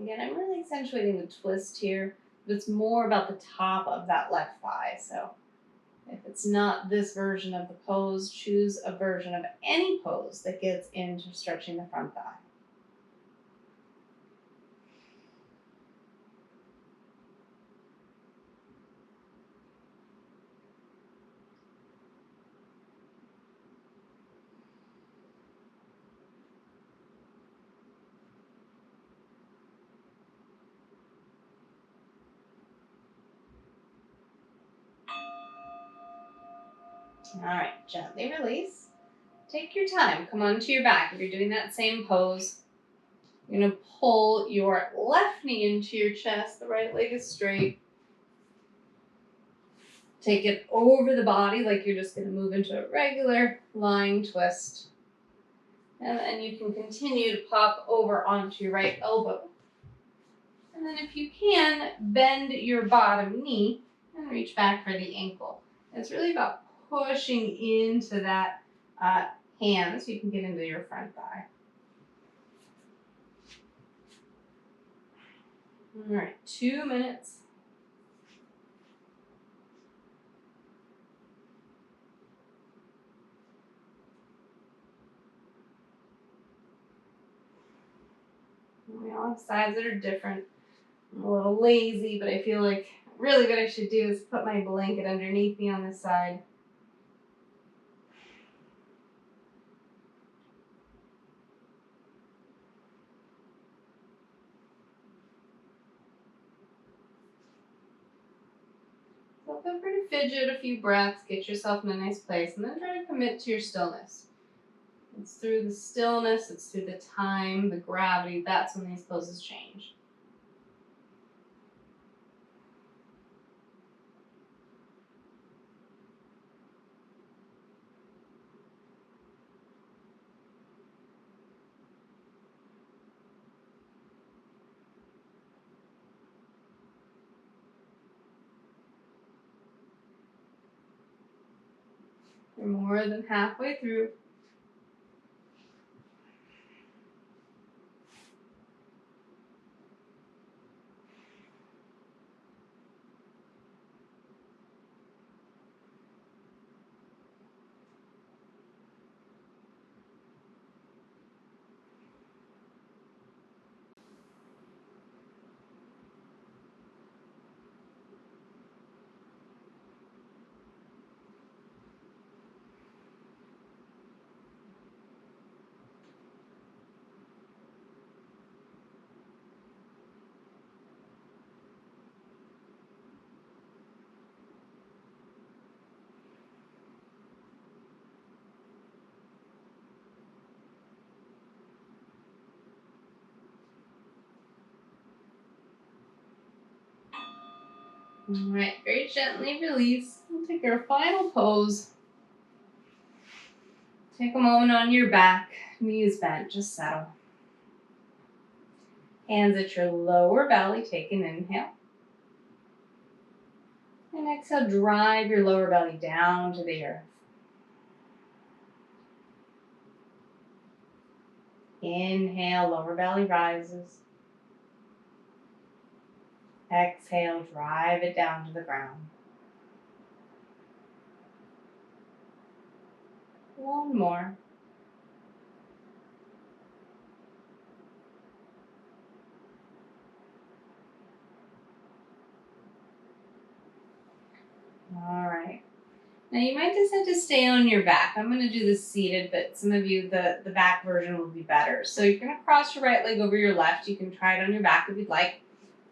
Again, I'm really accentuating the twist here, but it's more about the top of that left thigh. So if it's not this version of the pose, choose a version of any pose that gets into stretching the front thigh. All right, gently release. Take your time. Come onto your back. If you're doing that same pose, you're going to pull your left knee into your chest. The right leg is straight. Take it over the body like you're just going to move into a regular lying twist. And then you can continue to pop over onto your right elbow. And then if you can, bend your bottom knee and reach back for the ankle. It's really about pushing into that hand so you can get into your front thigh. All right, 2 minutes. We all have sides that are different. I'm a little lazy, but I feel like really what I should do is put my blanket underneath me on this side. So feel free to fidget a few breaths, get yourself in a nice place, and then try to commit to your stillness. It's through the stillness, it's through the time, the gravity, that's when these poses change. You're more than halfway through. All right, very gently release. We'll take our final pose. Take a moment on your back, knees bent, just settle. Hands at your lower belly, take an inhale. And exhale, drive your lower belly down to the earth. Inhale, lower belly rises. Exhale, drive it down to the ground. One more. All right. Now you might decide to stay on your back. I'm going to do this seated, but some of you, the back version will be better. So you're going to cross your right leg over your left. You can try it on your back if you'd like.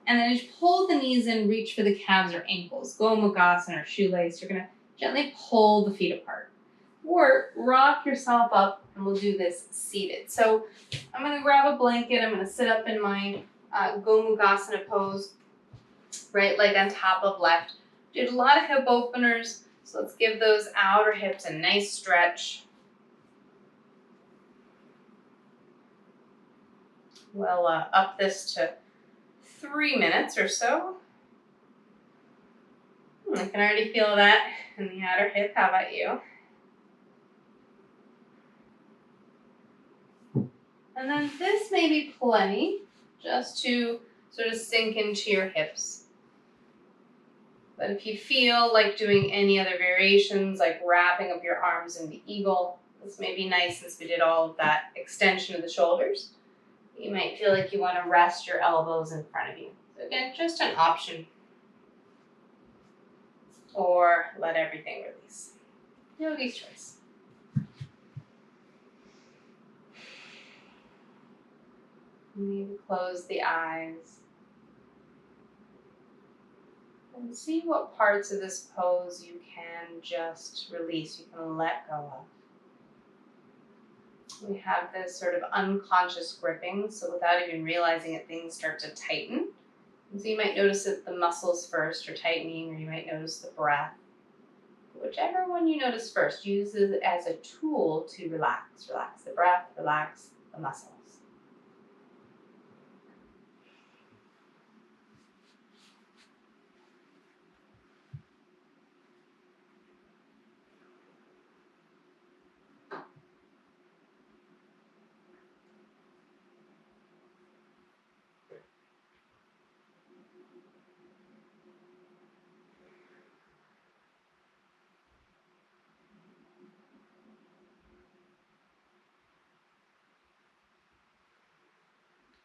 And then as you pull the knees in, reach for the calves or ankles. Gomukhasana or shoelace. You're going to gently pull the feet apart. Or rock yourself up, and we'll do this seated. So I'm going to grab a blanket. I'm going to sit up in my Gomukhasana pose. Right leg on top of left. Did a lot of hip openers. So let's give those outer hips a nice stretch. We'll up this to 3 minutes or so. I can already feel that in the outer hip. How about you? And then this may be plenty just to sort of sink into your hips. But if you feel like doing any other variations, like wrapping up your arms in the eagle, this may be nice since we did all of that extension of the shoulders. You might feel like you want to rest your elbows in front of you. So again, just an option. Or let everything release. Yogi's choice. Maybe close the eyes. And see what parts of this pose you can just release, you can let go of. We have this sort of unconscious gripping, so without even realizing it, things start to tighten. And so you might notice that the muscles first are tightening, or you might notice the breath. Whichever one you notice first, use it as a tool to relax. Relax the breath, relax the muscles.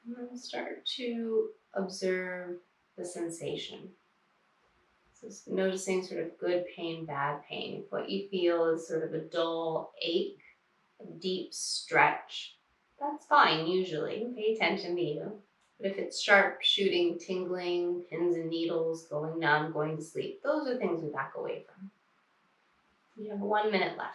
And then start to observe the sensation. So noticing sort of good pain, bad pain. If what you feel is sort of a dull ache, a deep stretch, that's fine usually. Pay attention to you. But if it's sharp, shooting, tingling, pins and needles, going numb, going to sleep, those are things we back away from. You have 1 minute left.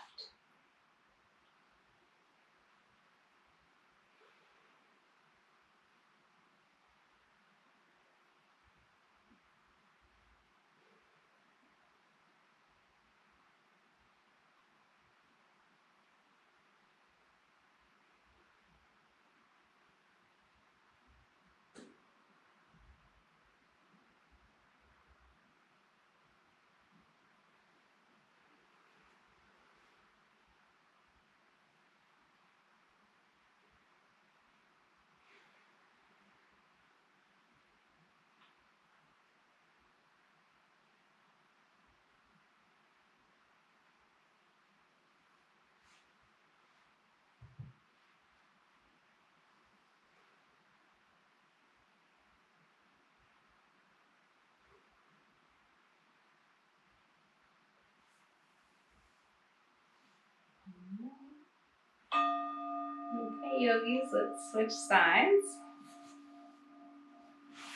Okay, yogis, let's switch sides.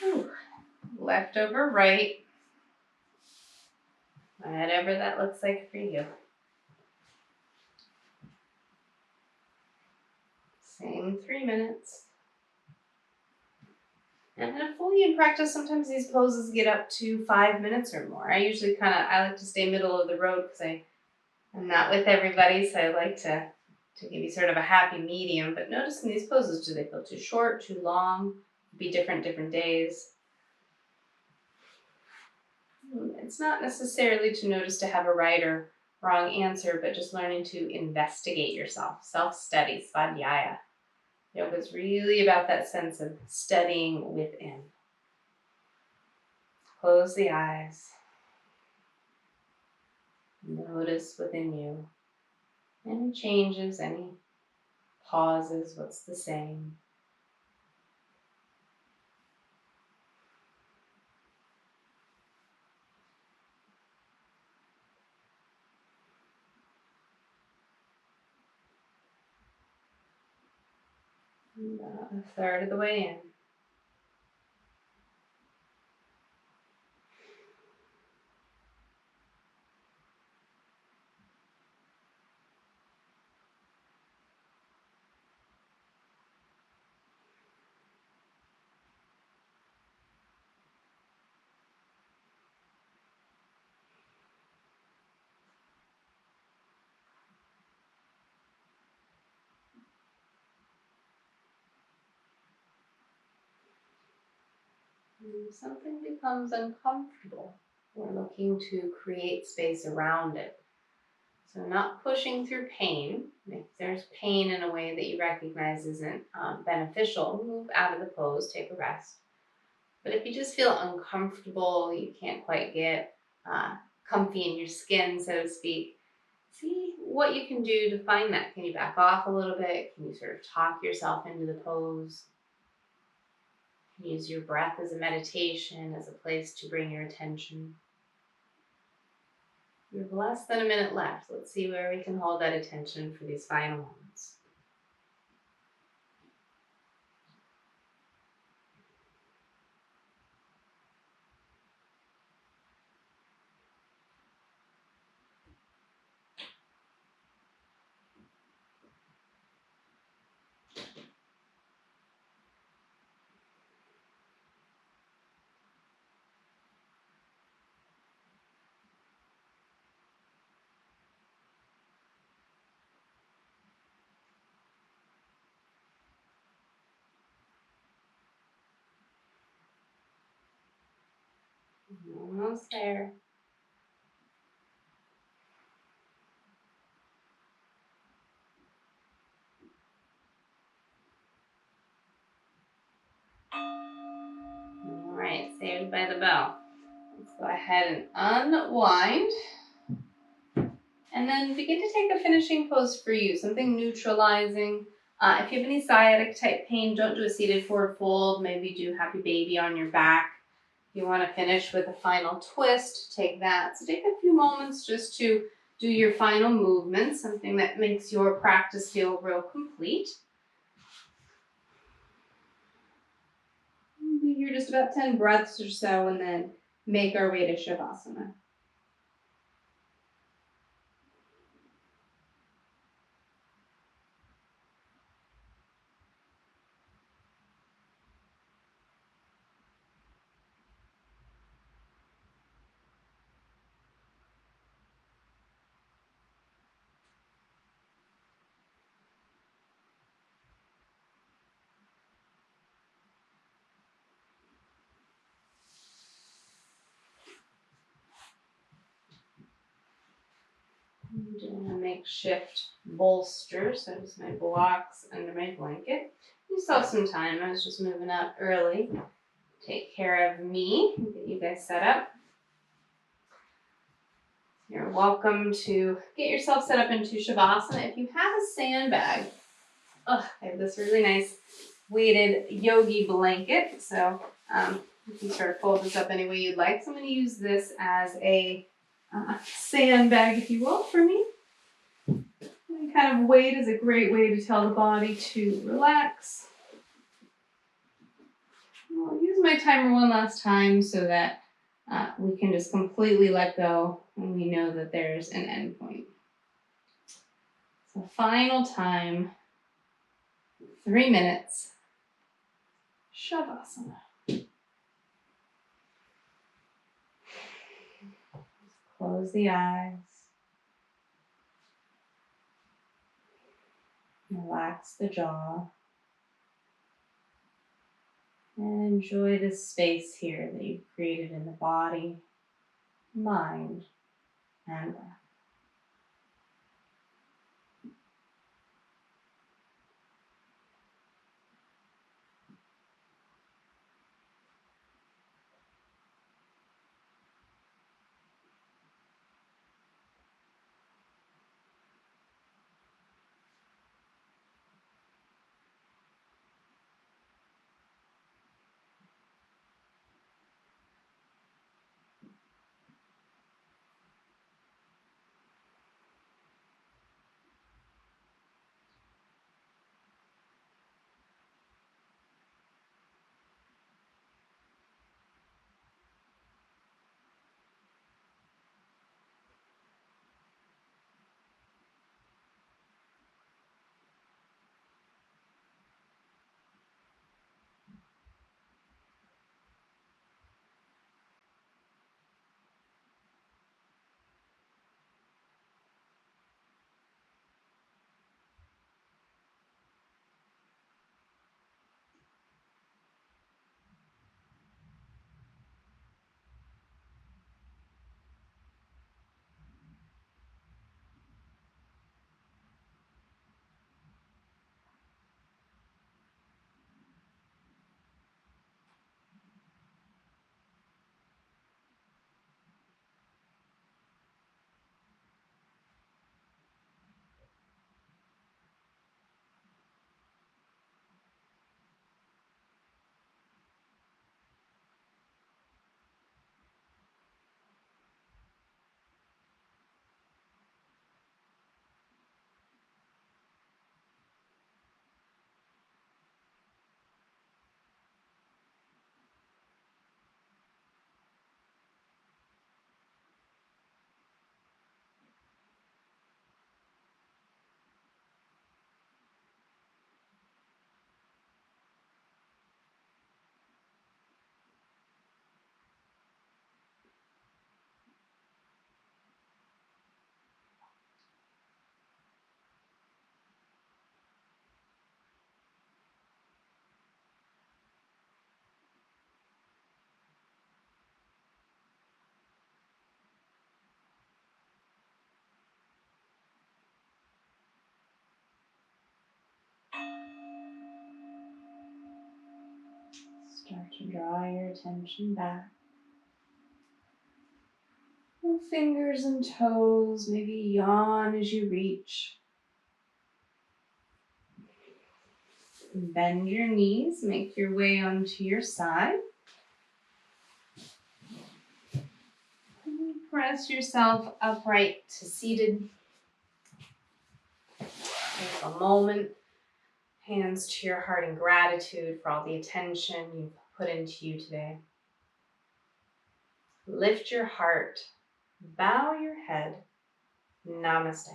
Ooh. Left over right. Whatever that looks like for you. Same 3 minutes. And in a VinYin practice, sometimes these poses get up to 5 minutes or more. I usually I like to stay middle of the road because I'm not with everybody, so I like to give you sort of a happy medium. But notice in these poses, do they feel too short, too long? Be different days. It's not necessarily to notice to have a right or wrong answer, but just learning to investigate yourself, self-study, svadhyaya. Yoga is really about that sense of studying within. Close the eyes. Notice within you any changes, any pauses, what's the same. And, a third of the way in. When something becomes uncomfortable, we're looking to create space around it. So not pushing through pain. If there's pain in a way that you recognize isn't beneficial, move out of the pose, take a rest. But if you just feel uncomfortable, you can't quite get comfy in your skin, so to speak, see what you can do to find that. Can you back off a little bit? Can you sort of talk yourself into the pose? Use your breath as a meditation, as a place to bring your attention. We have less than a minute left. Let's see where we can hold that attention for these final moments. Almost there. All right, saved by the bell. Let's go ahead and unwind. And then begin to take a finishing pose for you, something neutralizing. If you have any sciatic type pain, don't do a seated forward fold. Maybe do happy baby on your back. If you want to finish with a final twist, take that. So take a few moments just to do your final movement, something that makes your practice feel real complete. We'll be here just about 10 breaths or so and then make our way to Shavasana. I'm doing a makeshift bolster, so just my blocks under my blanket. You still have some time. I was just moving up early. Take care of me and get you guys set up. You're welcome to get yourself set up into Shavasana. If you have a sandbag, I have this really nice weighted yogi blanket, so you can sort of fold this up any way you'd like. So I'm going to use this as a sandbag, if you will, for me. And kind of weight is a great way to tell the body to relax. I'll use my timer one last time so that we can just completely let go when we know that there's an end point. So final time, 3 minutes, Shavasana. Close the eyes. Relax the jaw. And enjoy this space here that you've created in the body, mind, and breath. Start to draw your attention back. Move fingers and toes, maybe yawn as you reach. Bend your knees, make your way onto your side. Press yourself upright to seated. Take a moment, hands to your heart in gratitude for all the attention you've put into you today. Lift your heart, bow your head. Namaste.